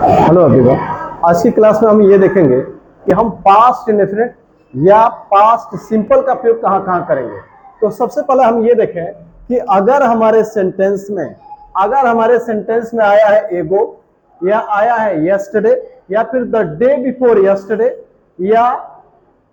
Hello everyone. आज की class में हम ये देखेंगे कि हम पास्ट इंडेफिनिट या पास्ट सिंपल का प्रयोग कहाँ कहाँ करेंगे। तो सबसे पहले हम ये देखें कि अगर हमारे सेंटेंस में आया है एगो या आया है यस्टरडे या फिर द डे बिफोर यस्टरडे या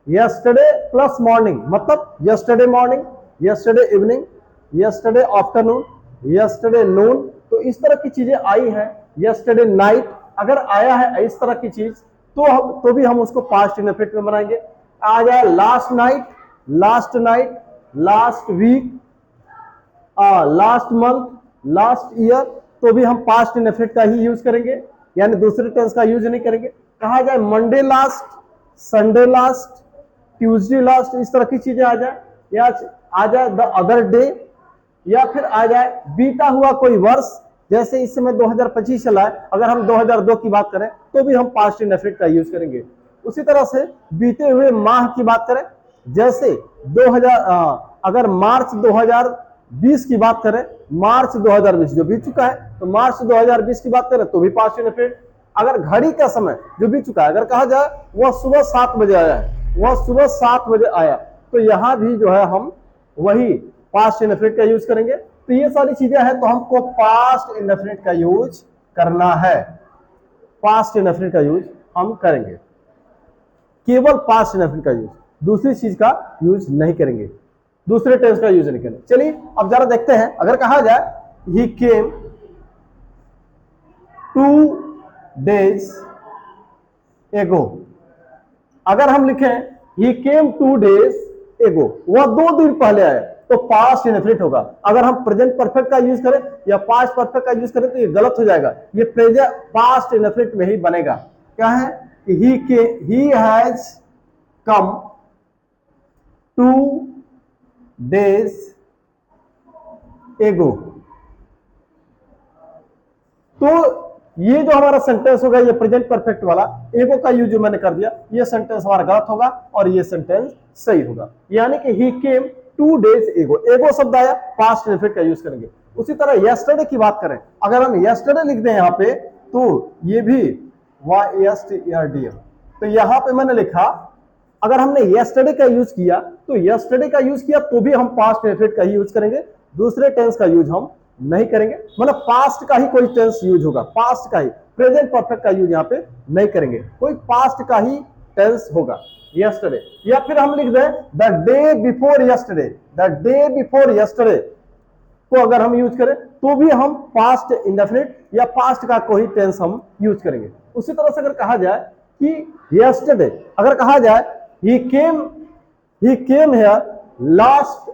यस्टरडे प्लस मॉर्निंग, मतलब yesterday morning, yesterday evening, yesterday afternoon, yesterday noon, तो इस तरह की चीजें आई हैं। यस्टरडे नाइट अगर आया है इस तरह की चीज तो भी हम उसको पास्ट इंडेफिनिट में बनाएंगे। आ जाए last night, last night, last week, last month, last year, तो भी हम पास्ट इंडेफिनिट का ही यूज करेंगे, यानी दूसरे टेंस का यूज नहीं करेंगे। कहा जाए Monday last, Sunday last, Tuesday last, इस तरह की चीजें आ जाए, या आ जाए द अदर डे, या फिर आ जाए बीता हुआ कोई वर्ष, जैसे इस समय 2025 चला है, अगर हम 2002 की बात करें तो भी हम पास्ट इंडेफिनिट का यूज करेंगे। उसी तरह से बीते हुए माह की बात करें, जैसे 2000 अगर मार्च 2020 की बात करें, मार्च 2020 जो बीत चुका है, तो मार्च 2020 की बात करें तो भी पास्ट इंडेफिनिट। अगर घड़ी का समय जो बीत चुका है, अगर कहा जाए वह सुबह 7 बजे आया है, वह सुबह 7 बजे आया, तो यहां भी जो है हम वही पास्ट इंडेफिनिट का यूज करेंगे। तो ये सारी चीजें हैं, तो हमको पास्ट इंडेफिनिट का यूज करना है। पास्ट इंडेफिनिट का यूज हम करेंगे, केवल पास्ट इंडेफिनिट का यूज, दूसरी चीज का यूज नहीं करेंगे, दूसरे टेंस का यूज नहीं करेंगे। चलिए अब जरा देखते हैं। अगर कहा जाए ही केम 2 days एगो, अगर हम लिखें ही केम 2 days एगो, वह 2 दिन पहले आया, तो पास्ट इंडेफिनिट होगा। अगर हम प्रेजेंट परफेक्ट का यूज करें या पास्ट परफेक्ट का यूज करें तो ये गलत हो जाएगा, ये प्रेजेंट पास्ट इंडेफिनिट में ही बनेगा। क्या है कि ही हैज कम 2 days एगो। तो ये जो हमारा सेंटेंस होगा, ये प्रेजेंट परफेक्ट वाला एगो का यूज जो मैंने कर दिया, ये सेंटेंस हमारा गलत होगा और ये सेंटेंस सही होगा। यानी कि ही केम 2 days एगो, एगो शब्द आया, पास्ट इंडेफिनिट का यूज करेंगे। उसी तरह यस्टरडे की बात करें, अगर हम यस्टरडे लिख दें यहाँ पे, तो ये भी YSTERDA, तो यहाँ पे मैंने लिखा, अगर हमने यस्टरडे का यूज किया तो यस्टरडे का यूज किया तो भी हम पास्ट इंडेफिनिट का ही यूज करेंगे, दूसरे टेंस का यूज हम नहीं करेंगे। मतलब पास्ट का ही कोई टेंस यूज होगा, पास्ट का ही, प्रेजेंट परफेक्ट का यूज यहाँ पे नहीं करेंगे, कोई पास्ट का ही टेंस होगा यस्टरडे। या फिर हम लिख दें the day before yesterday, the day before yesterday को अगर हम यूज करें तो भी हम पास्ट इंडेफिनिट या पास्ट का कोई टेंस हम यूज करेंगे। उसी तरह से अगर कहा जाए कि यस्टरडे, अगर कहा जाए he came here last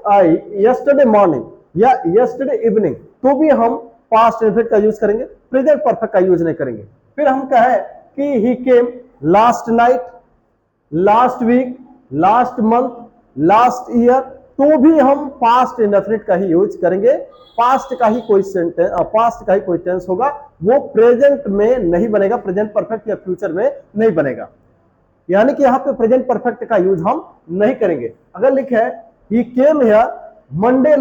yesterday morning या yesterday evening, तो भी हम पास्ट इंडेफिनिट का यूज करेंगे, प्रेजेंट परफेक्ट का यूज नहीं करेंगे। फिर हम कहें कि he came last night, last week, last month, last year, तो भी हम पास्ट इंडेफिनिट का ही यूज करेंगे। पास्ट का ही कोई सेंटेंस, पास्ट का ही कोई टेंस होगा, वो प्रेजेंट में नहीं बनेगा, प्रेजेंट परफेक्ट या फ्यूचर में नहीं बनेगा। यानी कि यहाँ पे प्रेजेंट परफेक्ट का यूज हम नहीं करेंगे। अगर लिखे ही केम हियर मंडे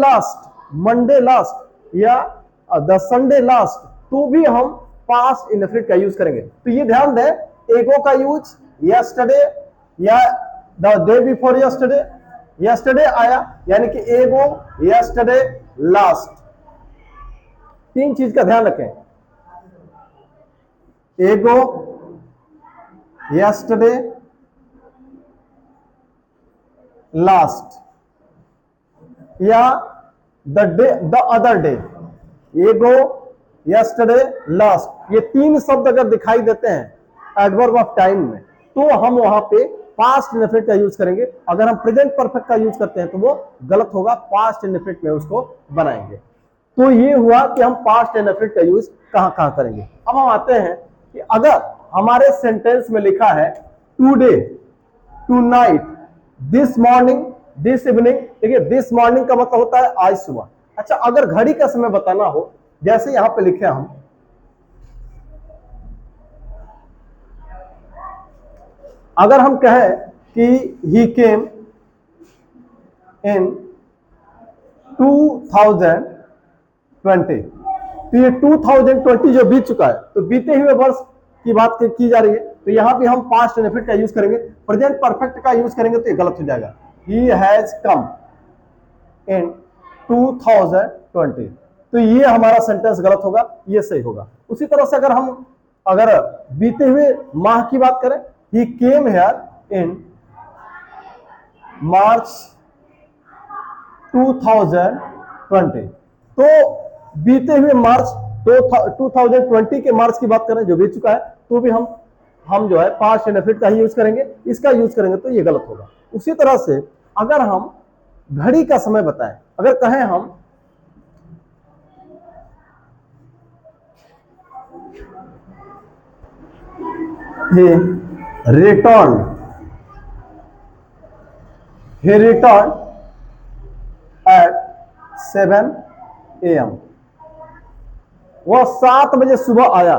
लास्ट या द संडे लास्ट, तो भी हम पास्ट इंडेफिनिट का यूज करेंगे। तो ये ध्यान दें, एगो का यूज यस्टरडे या the day before yesterday, yesterday आया यानी कि एगो, यस्टरडे, लास्ट, तीन चीज का ध्यान रखें, एगो, यस्टरडे, लास्ट, या the day, the other day, एगो, यस्टरडे, लास्ट, ये तीन शब्द अगर दिखाई देते हैं एडवर्ब ऑफ टाइम में, तो हम वहां पे पास्ट इंडेफिनिट का यूज करेंगे। अगर हम प्रेजेंट परफेक्ट का यूज करते हैं तो वो गलत होगा, पास्ट इंडेफिनिट में उसको बनाएंगे। तो ये हुआ कि हम पास्ट इंडेफिनिट का यूज कहां कहां करेंगे। अब हम आते हैं कि अगर हमारे सेंटेंस में लिखा है today, tonight, this morning, this evening, देखिए दिस मॉर्निंग का मतलब होता है आज सुबह। अच्छा, अगर घड़ी का समय बताना हो, जैसे यहां पे लिखे हम, अगर हम कहें कि ही केम इन 2020, तो ये 2020 जो बीत चुका है, तो बीते हुए वर्ष की बात की जा रही है, तो यहाँ भी हम पास्ट इंडेफिनिट का यूज करेंगे। प्रेजेंट परफेक्ट का यूज करेंगे तो ये गलत हो जाएगा। ही हैज कम इन 2020, तो ये हमारा सेंटेंस गलत होगा, ये सही होगा। उसी तरह से अगर बीते हुए माह की बात करें, ही केम हियर इन मार्च 2020, तो बीते हुए मार्च 2020 के मार्च की बात करें जो बीत चुका है, तो भी हम जो है पास्ट इंडेफिनिट का ही यूज करेंगे, इसका यूज करेंगे तो ये गलत होगा। उसी तरह से अगर हम घड़ी का समय बताएं, अगर कहें हम he returned at 7 AM, वह 7 बजे सुबह आया,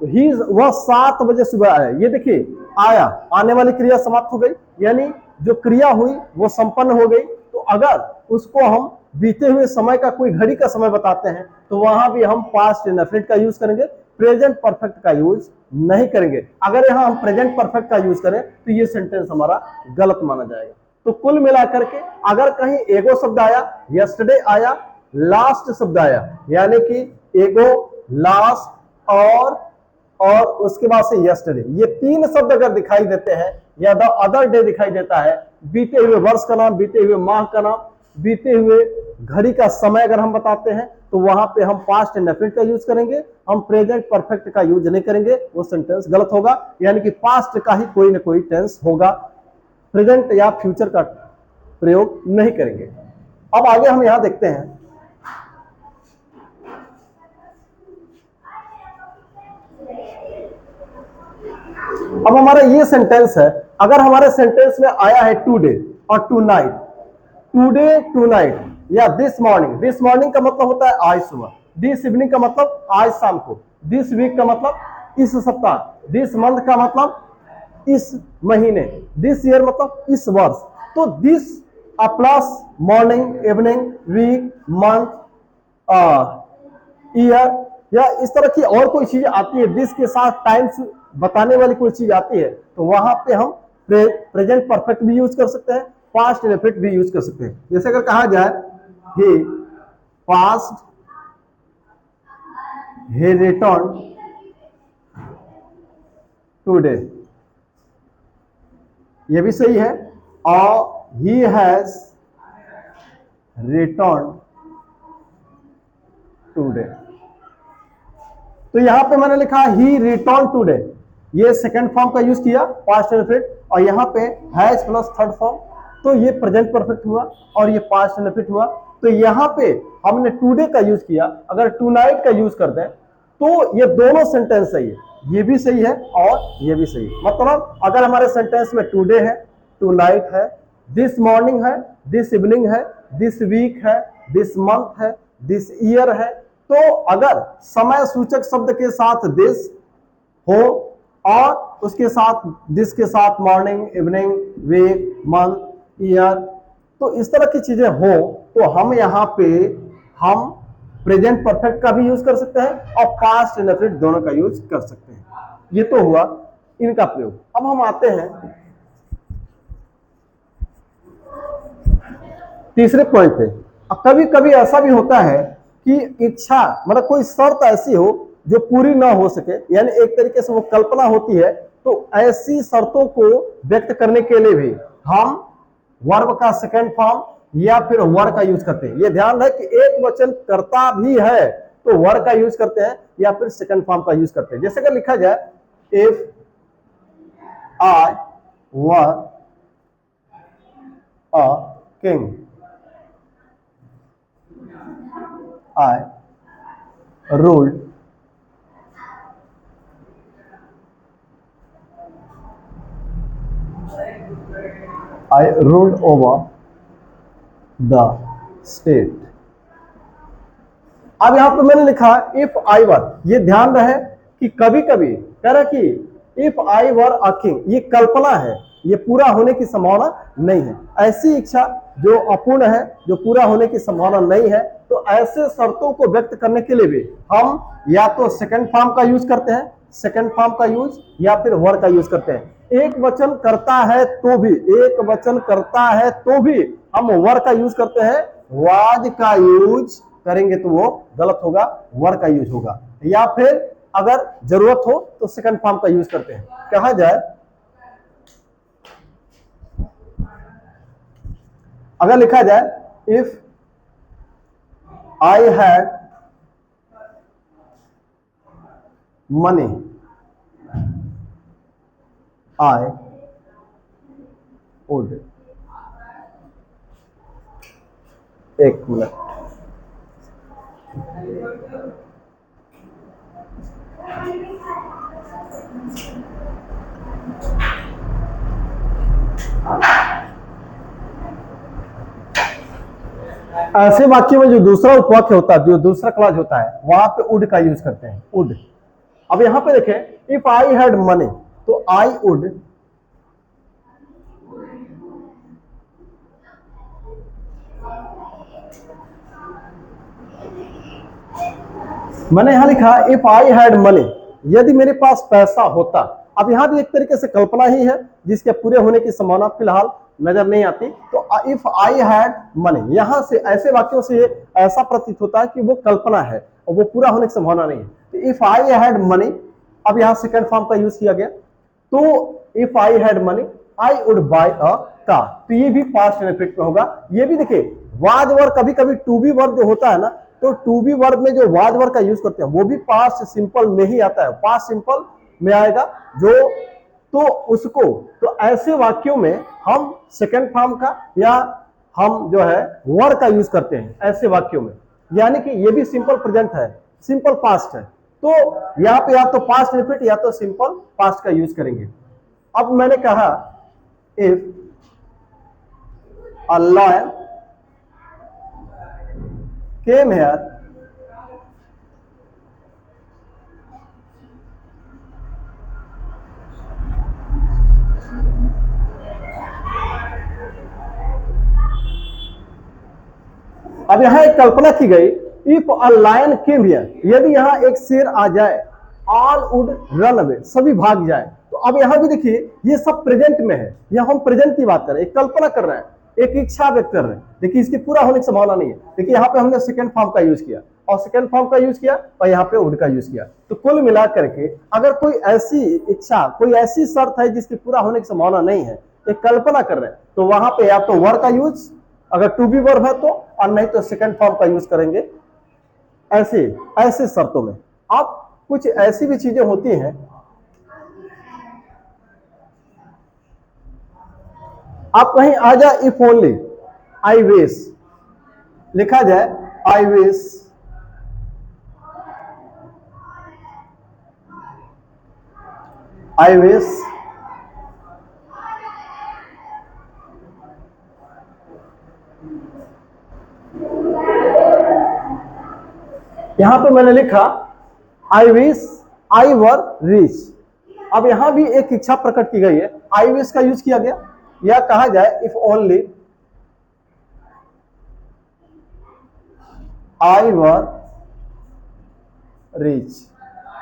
तो वह 7 बजे सुबह आया। ये देखिए आया, आने वाली क्रिया समाप्त हो गई, यानी जो क्रिया हुई वो संपन्न हो गई। तो अगर उसको हम बीते हुए समय का कोई घड़ी का समय बताते हैं तो वहां भी हम पास्ट इंडेफिनिट का यूज करेंगे, प्रेजेंट परफेक्ट का यूज नहीं करेंगे। अगर यहां हम प्रेजेंट परफेक्ट का यूज करें तो ये सेंटेंस हमारा गलत माना जाएगा। तो कुल मिलाकर के अगर कहीं एगो शब्द आया, यस्टरडे आया, लास्ट शब्द आया, यानी कि एगो, लास्ट और उसके बाद से यस्टरडे, ये 3 शब्द अगर दिखाई देते हैं या द अदर डे दिखाई देता है, बीते हुए वर्ष का नाम, बीते हुए माह का नाम, बीते हुए घड़ी का समय अगर हम बताते हैं तो वहां पे हम पास्ट इंडेफिनिट का यूज करेंगे, हम प्रेजेंट परफेक्ट का यूज नहीं करेंगे, वो सेंटेंस गलत होगा। यानी कि पास्ट का ही कोई ना कोई टेंस होगा, प्रेजेंट या फ्यूचर का प्रयोग नहीं करेंगे। अब आगे हम यहां देखते हैं, अब हमारा ये सेंटेंस है, अगर हमारे सेंटेंस में आया है टुडे और tonight, today tonight या दिस मॉर्निंग, दिस मॉर्निंग का मतलब होता है आज सुबह, दिस इवनिंग का मतलब आज शाम को, दिस वीक का मतलब इस सप्ताह, दिस मंथ का मतलब इस महीने, दिस ईयर मतलब इस वर्ष। तो this plus morning, evening, week, month, year या इस तरह की और कोई चीज आती है, दिस के साथ टाइम्स बताने वाली कोई चीज आती है, तो वहां पे हम प्रेजेंट परफेक्ट भी यूज कर सकते हैं, पास्ट इंडेफिनिट भी यूज कर सकते हैं। जैसे अगर कहा जाए he passed, he returned today, ये भी सही है, और he has returned today। तो यहां पे मैंने लिखा he returned today, ये सेकंड फॉर्म का यूज किया पास्ट इंडेफिनिट, और यहां पे हैज प्लस थर्ड फॉर्म, तो ये प्रेजेंट परफेक्ट हुआ और ये पास्ट इंडेफिनिट हुआ। तो यहां पे हमने टुडे का यूज किया, अगर टू नाइट का यूज कर दें तो ये दोनों सेंटेंस सही है, ये भी सही है और ये भी सही है। मतलब अगर हमारे सेंटेंस में टुडे है, टू नाइट है, दिस मॉर्निंग है, दिस इवनिंग है, दिस वीक है, दिस मंथ है, दिस ईयर है, तो अगर समय सूचक शब्द के साथ दिस हो और उसके साथ दिस के साथ morning, evening, week, month, year, तो इस तरह की चीजें हो तो हम यहाँ पे हम प्रेजेंट परफेक्ट का भी यूज कर सकते हैं और पास्ट इंडेफिनिट दोनों का यूज कर सकते हैं। ये तो हुआ इनका प्रयोग। अब हम आते हैं तीसरे पॉइंट पे। अब कभी कभी ऐसा भी होता है कि इच्छा मतलब कोई शर्त ऐसी हो जो पूरी ना हो सके, यानी एक तरीके से वो कल्पना होती है, तो ऐसी शर्तों को व्यक्त करने के लिए भी हम वर्ब का सेकंड फॉर्म या फिर वर का यूज करते हैं। ये ध्यान रहे कि एक वचन करता भी है तो वर का यूज करते हैं या फिर सेकंड फॉर्म का यूज करते हैं। जैसे अगर लिखा जाए if I were a king, I ruled I ruled over the state। अब यहां पर मैंने लिखा इफ आई वर, ये ध्यान रहे कि कभी कभी कह रहा कि if I were a king, ये कल्पना है, ये पूरा होने की संभावना नहीं है। ऐसी इच्छा जो अपूर्ण है, जो पूरा होने की संभावना नहीं है, तो ऐसे शर्तों को व्यक्त करने के लिए भी हम या तो सेकंड फॉर्म का यूज करते हैं सेकंड फॉर्म का यूज या फिर वर का यूज करते हैं। एक वचन करता है तो भी, एक वचन करता है तो भी हम वर का यूज करते हैं, वाज का यूज करेंगे तो वो गलत होगा, वर का यूज होगा। या फिर अगर जरूरत हो तो सेकंड फॉर्म का यूज करते हैं। कहा जाए अगर लिखा जाए if I had money I would, एक मिनट, ऐसे वाक्य में जो दूसरा उपवाक्य होता है, जो दूसरा क्लॉज होता है, वहां पे वुड का यूज करते हैं, वुड। अब यहां पे देखें इफ आई हैड मनी तो आई वुड मैंने यहां लिखा इफ आई हैड मनी, यदि मेरे पास पैसा होता। अब यहां भी एक तरीके से कल्पना ही है जिसके पूरे होने की संभावना फिलहाल नजर नहीं आती। तो इफ आई हैड मनी, यहां से ऐसे वाक्यों से ऐसा प्रतीत होता है कि वो कल्पना है और वो पूरा होने की संभावना नहीं है। तो इफ आई हैड मनी, अब यहां सेकंड फॉर्म का यूज किया गया। तो if I had money I would buy a car, तो ये भी पास्ट इनफिनिट में होगा। ये भी देखिए वाज वर्ब, कभी कभी टू बी वर्ब जो होता है ना, तो टू बी वर्ब में जो वाज वर्ब का यूज करते हैं वो भी पास्ट सिंपल में ही आता है, पास्ट सिंपल में आएगा जो, तो उसको, तो ऐसे वाक्यों में हम सेकंड फॉर्म का या हम जो है वर का यूज करते हैं ऐसे वाक्यों में। यानी कि ये भी सिंपल प्रेजेंट है, सिंपल पास्ट है, तो यहां पे या तो पास्ट रिपीट या तो सिंपल पास्ट का यूज करेंगे। अब मैंने कहा if a lion came here अब यहां एक कल्पना की गई if a lion came here, यदि यहां एक शेर आ जाए ऑल वुड रन अवे, सभी भाग जाए। तो अब यहां भी देखिए ये सब प्रेजेंट में है, यहां हम प्रेजेंट की बात कर रहे हैं, एक कल्पना कर रहे हैं, एक इच्छा व्यक्त कर रहे हैं। देखिए इसकी पूरा होने की संभावना नहीं है। देखिए यहां पे हमने सेकंड फॉर्म का यूज किया और सेकंड फॉर्म का यूज किया और यहाँ पे वुड का यूज किया। तो कुल मिलाकर के अगर कोई ऐसी इच्छा, कोई ऐसी शर्त है जिसकी पूरा होने की संभावना नहीं है, एक कल्पना कर रहे हैं, तो वहां पे या तो वर का यूज अगर टू बी वर्ब है तो, और नहीं तो सेकंड फॉर्म का यूज करेंगे ऐसे ऐसे शर्तों में। अब कुछ ऐसी भी चीजें होती हैं, आप कहीं आ जाए इफ ओनली आई विश, लिखा जाए आई विश आई विश यहां पे मैंने लिखा I wish I were rich. अब यहां भी एक इच्छा प्रकट की गई है, आई विश का यूज किया गया, या कहा जाए if only I were rich,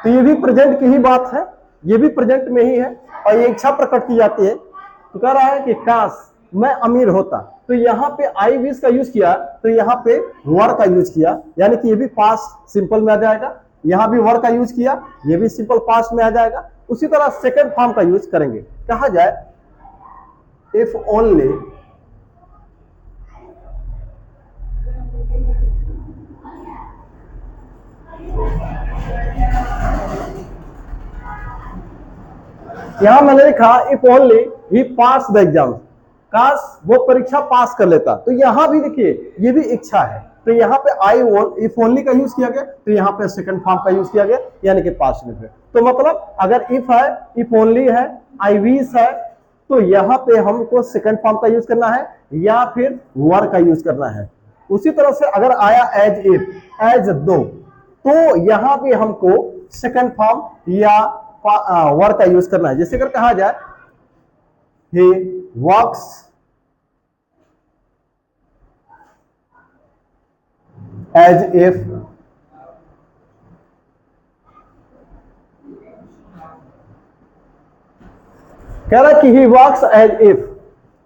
तो ये भी प्रेजेंट की ही बात है, ये भी प्रेजेंट में ही है और ये इच्छा प्रकट की जाती है। तो कह रहा है कि काश मैं अमीर होता, तो यहाँ पे आई विश का यूज किया, तो यहाँ पे वर का यूज किया, यानी कि ये भी पास्ट सिंपल में आ जाएगा। यहाँ भी वर का यूज किया, ये भी सिंपल पास्ट में आ जाएगा। उसी तरह सेकंड फॉर्म का यूज करेंगे, कहा जाए इफ ओनली यहां मैंने लिखा if only he pass the exam, काश वो परीक्षा पास कर लेता। तो यहां भी देखिए ये भी इच्छा है, तो यहाँ पे आई इफ ओनली का यूज किया गया, तो यहाँ पे सेकंड फॉर्म का यूज किया गया, यानी कि पास्ट में। तो मतलब अगर इफ है, इफ ओनली है, आई विश है, तो यहाँ पे हमको सेकंड फॉर्म का यूज करना है या फिर वर का यूज करना है। उसी तरह से अगर आया एज इफ, एज दो, तो यहां पे हमको सेकंड फॉर्म या वर का यूज करना है। जैसे अगर कहा जाए ही वॉक्स एज इफ कह रहा है कि ही वॉक्स एज इफ,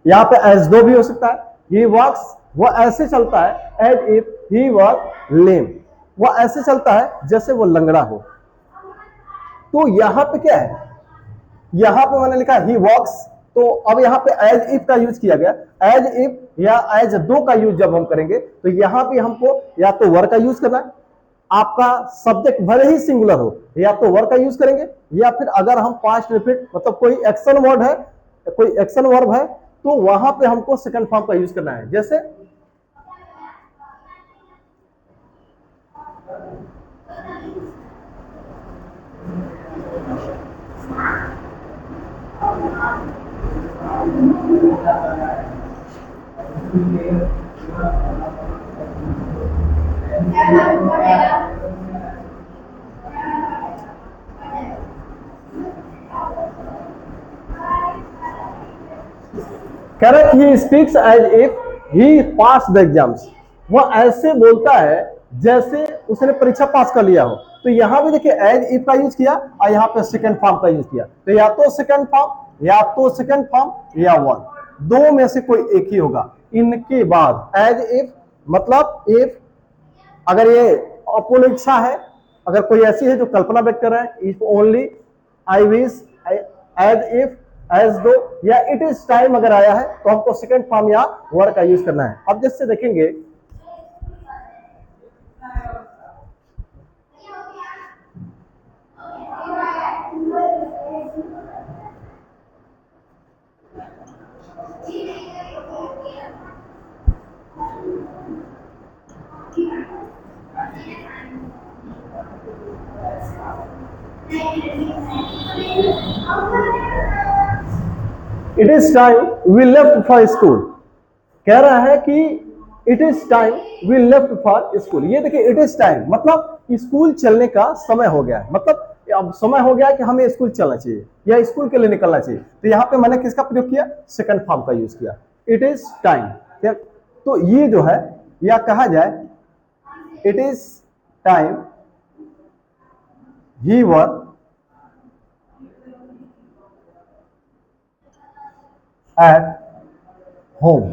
यहां पे एज दो भी हो सकता है। ही वॉक्स, वो ऐसे चलता है, एज इफ ही वॉज लेम, वो ऐसे चलता है जैसे वो लंगड़ा हो। तो यहां पे क्या है, यहां पे मैंने लिखा ही वॉक्स, तो अब यहां पे एज इफ का यूज किया गया। एज इफ या एज दो का यूज जब हम करेंगे तो यहां पे हमको या तो वर का यूज करना है, आपका सब्जेक्ट भले ही सिंगुलर हो, या तो वर का यूज करेंगे, या फिर अगर हम पास्ट रिपीट मतलब कोई एक्शन वर्ड है, कोई एक्शन वर्ब है, तो वहां पे हमको सेकंड फॉर्म का यूज करना है। जैसे कह रहा है he speaks as if he passed the exams, वो ऐसे बोलता है जैसे उसने परीक्षा पास कर लिया हो। तो यहां भी देखिए एज इफ का यूज किया और यहां पे सेकंड फॉर्म का यूज किया, तो या तो सेकंड फॉर्म या तो सेकंड फॉर्म या वन, दो में से कोई एक ही होगा। इनके बाद एज इफ मतलब इफ, अगर ये अपूर्ण इच्छा है, अगर कोई ऐसी है जो कल्पना व्यक्त कर रहा है, if only, I wish, as if, as though, या इट इज टाइम अगर आया है तो हमको सेकंड फॉर्म या वर्ड का यूज करना है। अब जैसे देखेंगे it is time we left for school, कह रहा है कि it is time we left for school. ये देखिए इट इज टाइम मतलब स्कूल चलने का समय हो गया है, मतलब अब समय हो गया कि हमें स्कूल चलना चाहिए या स्कूल के लिए निकलना चाहिए। तो यहां पे मैंने किसका प्रयोग किया, सेकंड फॉर्म का यूज किया, इट इज टाइम। तो ये जो है, या कहा जाए it is time he were at home,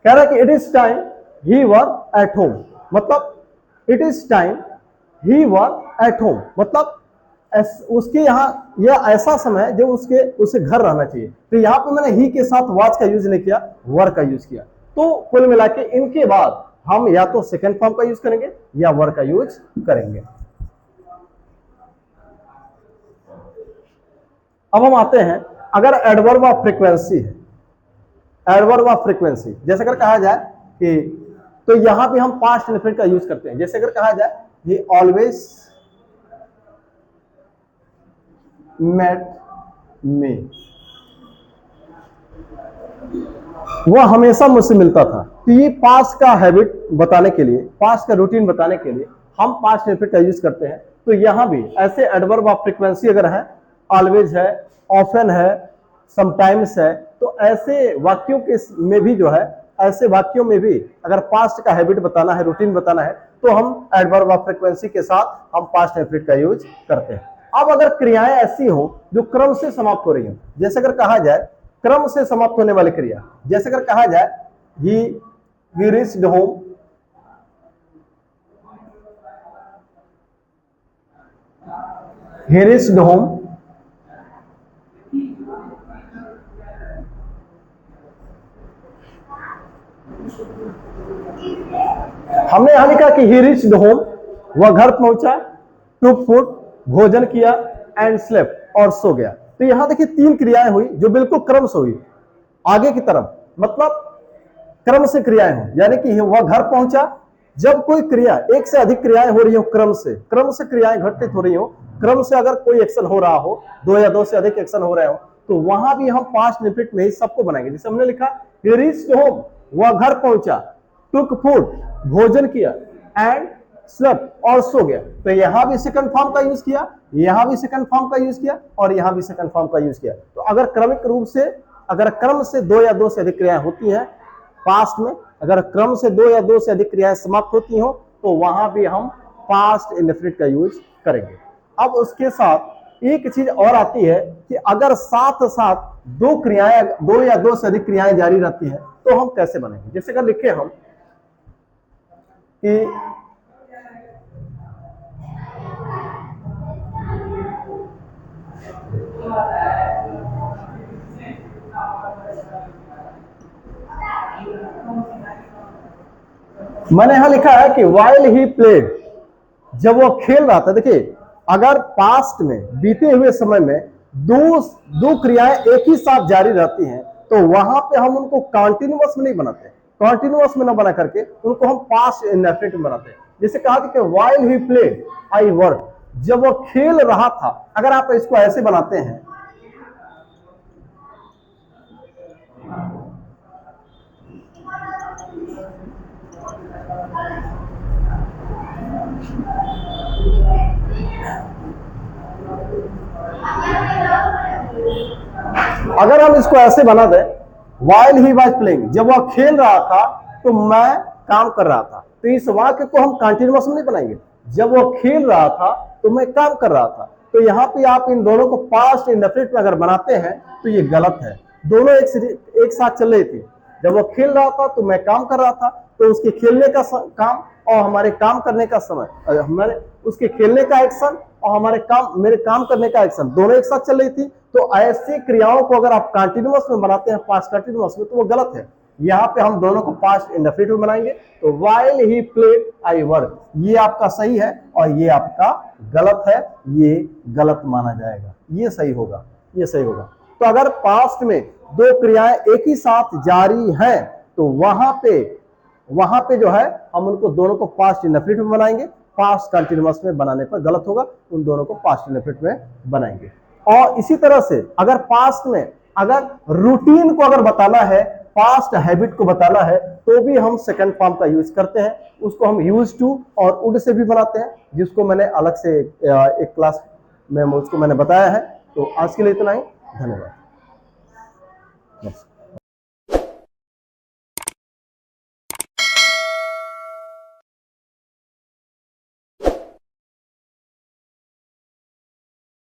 कह रहा है कि it is time he were at home, मतलब it is time he were at home मतलब उसके यहाँ यह ऐसा समय है जब उसे घर रहना चाहिए। तो यहां पे मैंने ही के साथ वाच का यूज नहीं किया, वर का यूज किया। तो कुल मिला के इनके बाद हम या तो सेकंड फॉर्म का यूज करेंगे या वर का यूज करेंगे। अब हम आते हैं, अगर एडवर्ब ऑफ फ्रीक्वेंसी है, एडवर्ब ऑफ फ्रीक्वेंसी, जैसे अगर कहा जाए कि, तो यहां पे हम पास्ट इंडेफिनिट का यूज करते हैं। जैसे अगर कहा जाए ही ऑलवेज मेट मी, वह हमेशा मुझसे मिलता था। तो ये पास्ट का हैबिट बताने के लिए, पास्ट का रूटीन बताने के लिए हम पास्ट इंडेफिनिट का यूज करते हैं। तो यहां भी ऐसे एडवर्ब ऑफ फ्रीक्वेंसी अगर है, ऑलवेज है, ऑफन है, समटाइम्स है, तो ऐसे वाक्यों के में भी जो है, ऐसे वाक्यों में भी अगर पास्ट का हैबिट बताना है, रूटीन बताना है, तो हम एडवर्ब ऑफ फ्रीक्वेंसी के साथ हम पास्ट इंडेफिनिट का यूज करते हैं। अब अगर क्रियाएं ऐसी हो जो क्रम से समाप्त हो रही हो, जैसे अगर कहा जाए क्रम से समाप्त होने वाली क्रिया, जैसे अगर कहा जाए ही रीच्ड होम, ही रीच्ड होम, हमने यहां लिखा कि ही रीच्ड होम, वह घर पहुंचा, टुक फूड, भोजन किया, एंड स्लेप्ट, और सो गया। तो यहां देखिए तीन क्रियाएं हुई जो बिल्कुल क्रम से हुई आगे की तरफ, मतलब क्रम से क्रियाएं हो, यानी कि वह घर पहुंचा। जब कोई क्रिया, एक से अधिक क्रियाएं हो रही हो, क्रम से क्रियाएं घटित हो रही हो, क्रम से अगर कोई एक्शन हो रहा हो, दो या दो से अधिक एक्शन हो रहे हो, तो वहां भी हम पास्ट इंडेफिनिट में ही सबको बनाएंगे। जैसे हमने लिखा ही रीच्ड होम, वह घर पहुंचा, टुक फूड, भोजन किया, एंड स्लेप्ट, और सो गया। तो यहां भी सेकंड फॉर्म का यूज किया, यहां भी सेकंड फॉर्म का यूज किया, और यहां भी सेकंड फॉर्म का यूज किया। तो अगर क्रमिक रूप से, अगर क्रम से दो या दो से अधिक क्रियाएं होती हैं पास्ट में, अगर क्रम से दो या दो से अधिक क्रियाएं समाप्त होती हो, तो वहां भी हम पास्ट इंडेफिनिट का यूज करेंगे। अब उसके साथ एक चीज और आती है कि अगर साथ साथ दो क्रियाएं, दो या दो से अधिक क्रियाएं जारी रहती है तो हम कैसे बनेंगे। जैसे अगर लिखे हम कि मैंने यहां लिखा है कि while he played, जब वो खेल रहा था। देखिए अगर पास्ट में बीते हुए समय में दो क्रियाएं एक ही साथ जारी रहती हैं तो वहां पे हम उनको कॉन्टिन्यूअस में नहीं बनाते, कॉन्टिन्यूअस में ना बना करके उनको हम पास्ट इंडेफिनिट में बनाते हैं। जैसे कहा था कि while he played I worked, जब वो खेल रहा था। अगर आप इसको ऐसे बनाते हैं, अगर हम इसको ऐसे बना दें while he was playing, जब वह खेल रहा था तो मैं काम कर रहा था, तो इस वाक्य को हम कंटिन्यूअस में नहीं बनाएंगे। जब वो खेल रहा था तो मैं काम कर रहा था, तो यहाँ पे आप इन दोनों को पास्ट इंडेफिनिट में अगर बनाते हैं तो ये गलत है। दोनों एक साथ चल रही थी। जब वो खेल रहा था तो मैं काम कर रहा था, तो उसके खेलने का काम और हमारे काम करने का समय, हमारे उसके खेलने का एक्शन और हमारे मेरे काम करने का एक्शन दोनों एक साथ चल रही थी। तो ऐसी क्रियाओं को अगर आप कंटिन्यूअस में बनाते हैं, पास्ट कंटिन्यूअस में, तो वो गलत है। यहाँ पे हम दोनों को पास्ट इंडेफिनिट में बनाएंगे। तो while he played I worked, ये आपका सही है और ये आपका गलत है, ये गलत माना जाएगा। ये सही होगा, ये सही होगा। तो अगर पास्ट में दो क्रियाएं एक ही साथ जारी हैं तो वहां पे जो है हम उनको दोनों को पास्ट इंडेफिनिट में बनाएंगे। पास्ट कंटिन्यूअस में बनाने पर गलत होगा, उन दोनों को पास्ट इंडेफिनिट में बनाएंगे। और इसी तरह से अगर पास्ट में अगर रूटीन को अगर बताना है, पास्ट हैबिट को बताना है, तो भी हम सेकंड फॉर्म का यूज करते हैं। उसको हम यूज टू और वुड से भी बनाते हैं, जिसको मैंने अलग से एक क्लास में उसको मैंने बताया है। तो आज के लिए इतना ही, धन्यवाद।